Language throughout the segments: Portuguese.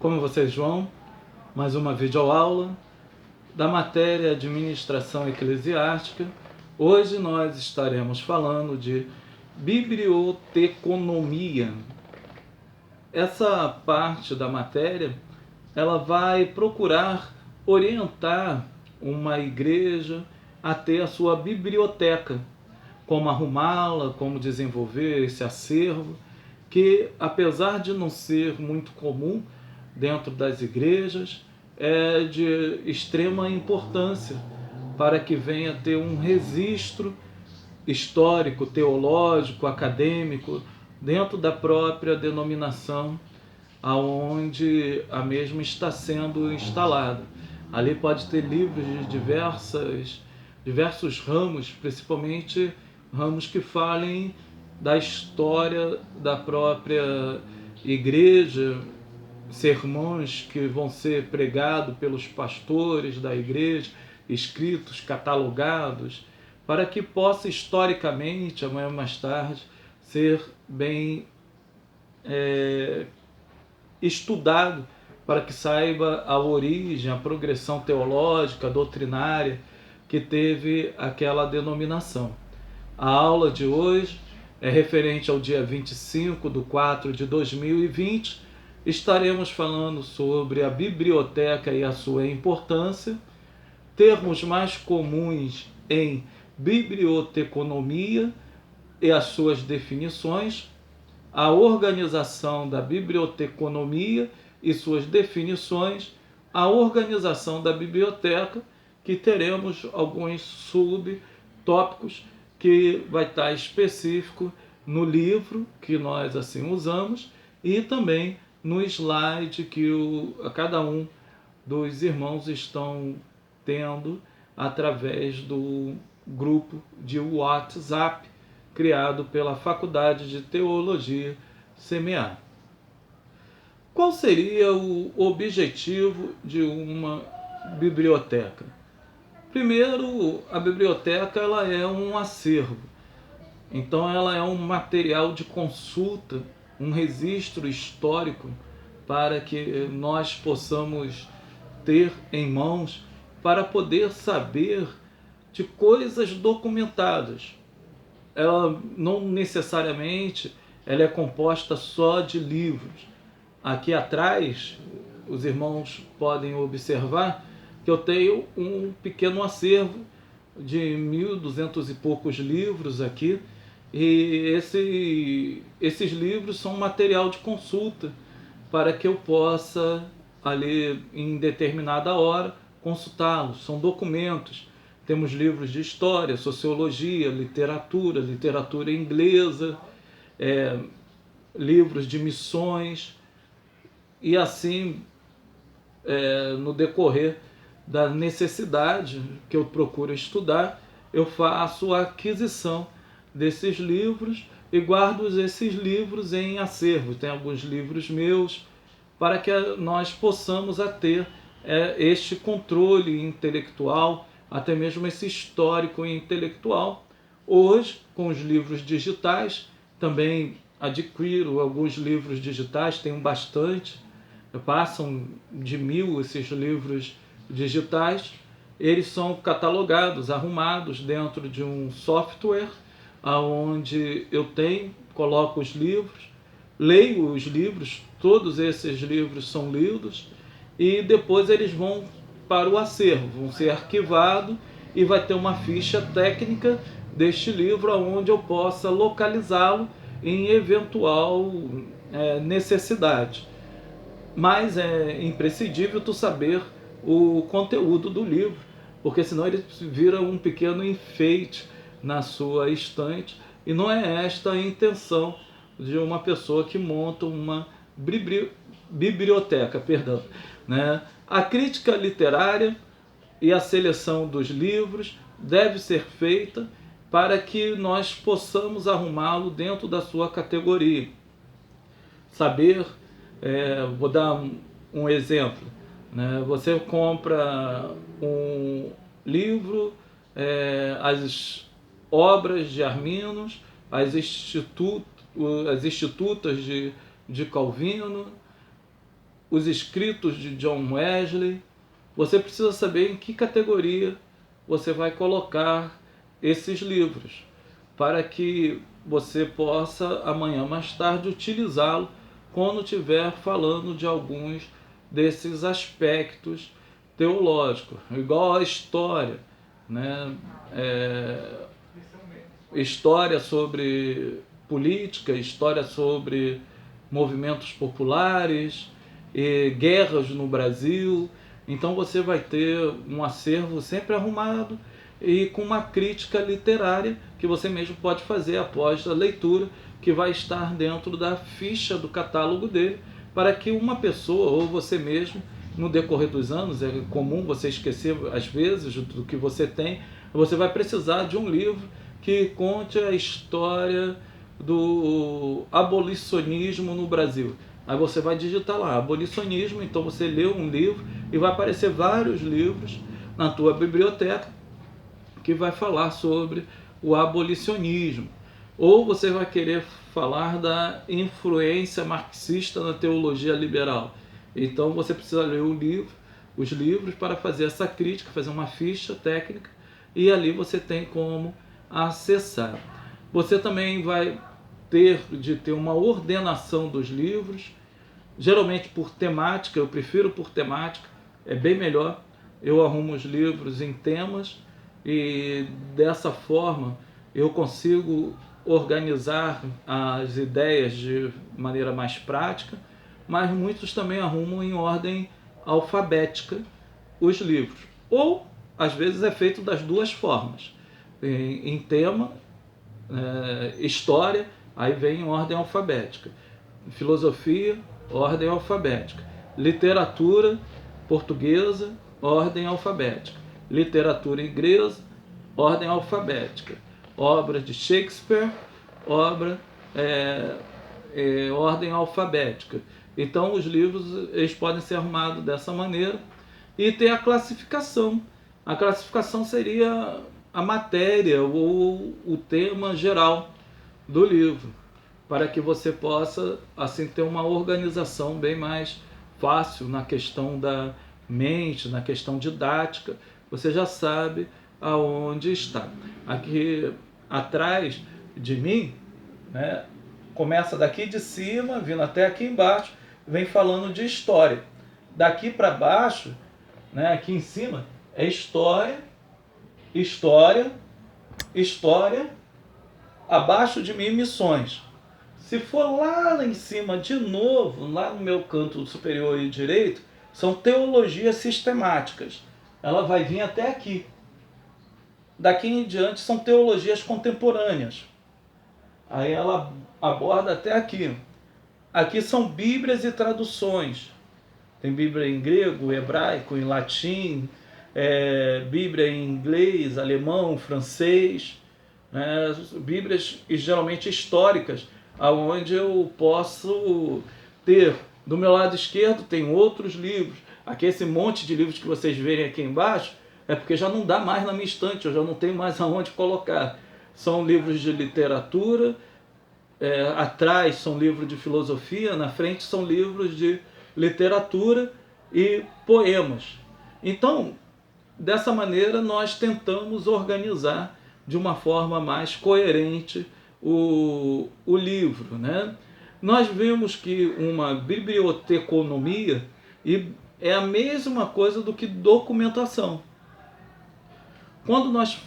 Como vocês vão? Mais uma videoaula da matéria Administração Eclesiástica. Hoje nós estaremos falando de biblioteconomia. Essa parte da matéria, ela vai procurar orientar uma igreja a ter a sua biblioteca, como arrumá-la, como desenvolver esse acervo, que apesar de não ser muito comum dentro das igrejas, é de extrema importância para que venha ter um registro histórico, teológico, acadêmico, dentro da própria denominação aonde a mesma está sendo instalada. Ali pode ter livros de diversos ramos, principalmente ramos que falem da história da própria igreja, sermões que vão ser pregados pelos pastores da igreja, escritos, catalogados, para que possa historicamente, amanhã ou mais tarde, ser bem estudado, para que saiba a origem, a progressão teológica, doutrinária que teve aquela denominação. A aula de hoje é referente ao dia 25/4/2020. Estaremos falando sobre a biblioteca e a sua importância, termos mais comuns em biblioteconomia e as suas definições, a organização da biblioteconomia e suas definições, a organização da biblioteca, que teremos alguns subtópicos que vai estar específico no livro que nós assim usamos e também no slide que cada um dos irmãos estão tendo através do grupo de WhatsApp criado pela Faculdade de Teologia CMA. Qual seria o objetivo de uma biblioteca? Primeiro, a biblioteca ela é um acervo. Então ela é um material de consulta, um registro histórico para que nós possamos ter em mãos para poder saber de coisas documentadas. Ela não necessariamente ela é composta só de livros. Aqui atrás, os irmãos podem observar que eu tenho um pequeno acervo de 1.200 e poucos livros aqui, e esses livros são material de consulta para que eu possa, ali em determinada hora, consultá-los. São documentos. Temos livros de história, sociologia, literatura inglesa, livros de missões, e assim, no decorrer da necessidade que eu procuro estudar, eu faço a aquisição desses livros e guardo esses livros em acervo. Tem alguns livros meus para que nós possamos ter este controle intelectual, até mesmo esse histórico intelectual. Hoje, com os livros digitais, também adquiro alguns livros digitais, tenho bastante, passam de 1.000 esses livros digitais. Eles são catalogados, arrumados dentro de um software, onde eu coloco os livros, leio os livros, todos esses livros são lidos, e depois eles vão para o acervo, vão ser arquivados e vai ter uma ficha técnica deste livro onde eu possa localizá-lo em eventual necessidade. Mas é imprescindível tu saber o conteúdo do livro, porque senão ele vira um pequeno enfeite na sua estante, e não é esta a intenção de uma pessoa que monta uma biblioteca, né? A crítica literária e a seleção dos livros deve ser feita para que nós possamos arrumá-lo dentro da sua categoria. Saber, vou dar um exemplo, né? Você compra um livro, as obras de Arminos, as institutas de Calvino, os escritos de John Wesley. Você precisa saber em que categoria você vai colocar esses livros, para que você possa amanhã mais tarde utilizá-lo quando estiver falando de alguns desses aspectos teológicos, igual a história, né? História sobre política, história sobre movimentos populares, guerras no Brasil. Então você vai ter um acervo sempre arrumado e com uma crítica literária que você mesmo pode fazer após a leitura, que vai estar dentro da ficha do catálogo dele, para que uma pessoa ou você mesmo, no decorrer dos anos, é comum você esquecer às vezes do que você tem, você vai precisar de um livro que conte a história do abolicionismo no Brasil. Aí você vai digitar lá, abolicionismo, então você lê um livro e vai aparecer vários livros na tua biblioteca que vai falar sobre o abolicionismo. Ou você vai querer falar da influência marxista na teologia liberal. Então você precisa ler os livros para fazer essa crítica, fazer uma ficha técnica, e ali você tem como acessar. Você também vai ter uma ordenação dos livros, geralmente por temática. Eu prefiro por temática, é bem melhor. Eu arrumo os livros em temas e dessa forma eu consigo organizar as ideias de maneira mais prática, mas muitos também arrumam em ordem alfabética os livros. Ou, às vezes, é feito das duas formas. Em tema, história, aí vem em ordem alfabética. Filosofia, ordem alfabética. Literatura portuguesa, ordem alfabética. Literatura inglesa, ordem alfabética. Obras de Shakespeare, ordem alfabética. Então os livros eles podem ser arrumados dessa maneira. E tem a classificação. A classificação seria a matéria ou o tema geral do livro, para que você possa assim ter uma organização bem mais fácil na questão da mente, na questão didática. Você já sabe aonde está. Aqui atrás de mim, né, começa daqui de cima, vindo até aqui embaixo, vem falando de história. Daqui para baixo, né, aqui em cima, é história, história, história. Abaixo de mim, missões. Se for lá em cima de novo, lá no meu canto superior e direito, são teologias sistemáticas. Ela vai vir até aqui. Daqui em diante são teologias contemporâneas. Aí ela aborda até aqui. Aqui são Bíblias e traduções. Tem Bíblia em grego, hebraico, em latim, Bíblia em inglês, alemão, francês, Bíblias geralmente históricas, onde eu posso ter, do meu lado esquerdo tem outros livros. Aqui esse monte de livros que vocês verem aqui embaixo, é porque já não dá mais na minha estante, eu já não tenho mais aonde colocar. São livros de literatura, atrás são livros de filosofia, na frente são livros de literatura e poemas. Então, dessa maneira, nós tentamos organizar de uma forma mais coerente o livro, né? Nós vimos que uma biblioteconomia é a mesma coisa do que documentação. Quando nós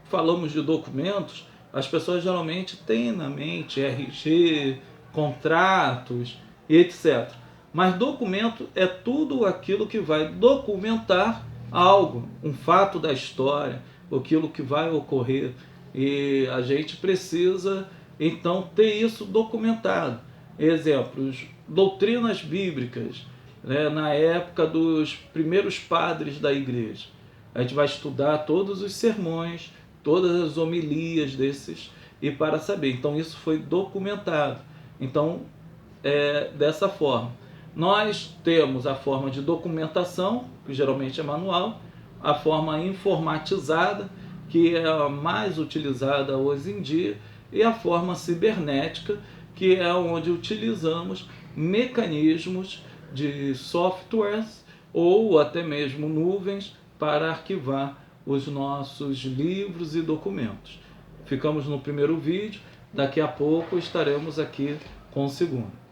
falamos de documentos, as pessoas geralmente têm na mente RG, contratos e etc. Mas documento é tudo aquilo que vai documentar algo, um fato da história, aquilo que vai ocorrer. E a gente precisa, então, ter isso documentado. Exemplos, doutrinas bíblicas, né, na época dos primeiros padres da igreja. A gente vai estudar todos os sermões, todas as homilias desses, e para saber. Então, isso foi documentado. Então, dessa forma. Nós temos a forma de documentação, que geralmente é manual, a forma informatizada, que é a mais utilizada hoje em dia, e a forma cibernética, que é onde utilizamos mecanismos de softwares ou até mesmo nuvens para arquivar os nossos livros e documentos. Ficamos no primeiro vídeo, daqui a pouco estaremos aqui com o segundo.